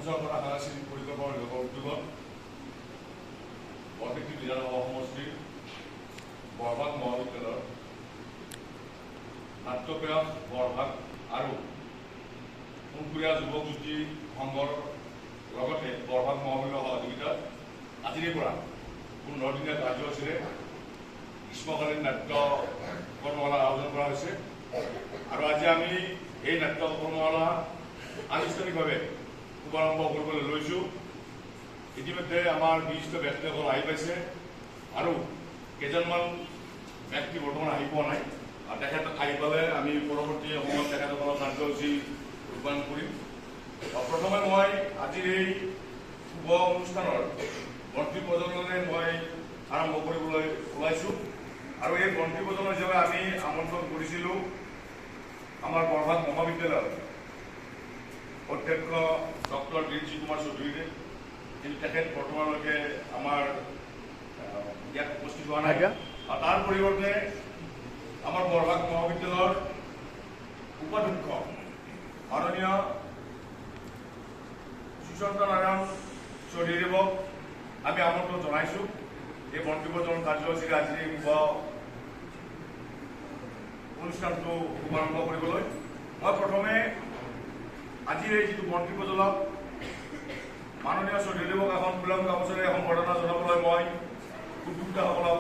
কৰা সাংস্কৃতিক পৰিকল্পনা বিভাগৰ উদ্যোগত বৰপেটা বিধানসভা সমষ্টিৰ বৰভাগ মহাবিদ্যালয়ৰ নাট্যপ্ৰয়াস বৰভাগ আৰু সোণপুৰীয়া যুৱক জ্যোতি সংঘৰ লগতে বৰভাগ মহাবিদ্যালয়ৰ সহযোগিতাত আজিৰে পৰা 15 দিনীয়া কাৰ্যসূচীৰে গ্ৰীষ্মকালীন নাট্য কৰ্মশালা আয়োজন কৰা হৈছে আৰু আজি আমি এই নাট্য কৰ্মশালা আনুষ্ঠানিকভাৱে শুভাৰম্ভ কৰিবলৈ লৈছোঁ। ইতিমধ্যে আমাৰ বিশিষ্ট ব্যক্তিসকল আহি পাইছে আৰু কেইজনমান ব্যক্তি বৰ্তমান আহি পোৱা নাই আৰু তেখেতক আহি পালে আমি পৰৱৰ্তী সময়ত তেখেতসকলৰ কাৰ্যসূচী ৰূপায়ণ কৰিম। প্ৰথমে মই আজিৰ এই শুভ অনুষ্ঠানৰ মন্ত্ৰী প্ৰজননে মই আৰম্ভ কৰিবলৈ ওলাইছোঁ আৰু এই মন্ত্ৰী প্ৰজনৰ হিচাপে আমি আমন্ত্ৰণ কৰিছিলোঁ আমাৰ বৰভাগ মহাবিদ্যালয়ৰ অধ্যক্ষ ডক্টৰ বীৰজী কুমাৰ চৌধুৰীৰে, কিন্তু তেখেত বৰ্তমানলৈকে আমাৰ ইয়াত উপস্থিত হোৱা নাই আৰু তাৰ পৰিৱৰ্তে আমাৰ বৰভাগ মহাবিদ্যালয়ৰ উপাধ্যক্ষ মাননীয় সুশান্ত নাৰায়ণ চৌধুৰীদেৱক আমি আমন্ত্ৰণ জনাইছোঁ এই মন্ত্ৰী প্ৰজন কাৰ্যসূচীৰে আজিৰ এই শুভ অনুষ্ঠানটো শুভাৰম্ভ কৰিবলৈ। মই প্ৰথমে আজিৰ এই যিটো মন্ত্ৰী প্ৰজনক মাননীয় চৌধুৰীদেৱক এখন ফুলাম গামোচাৰে সম্বৰ্ধনা জনাবলৈ মই উদ্যোক্তাসকলক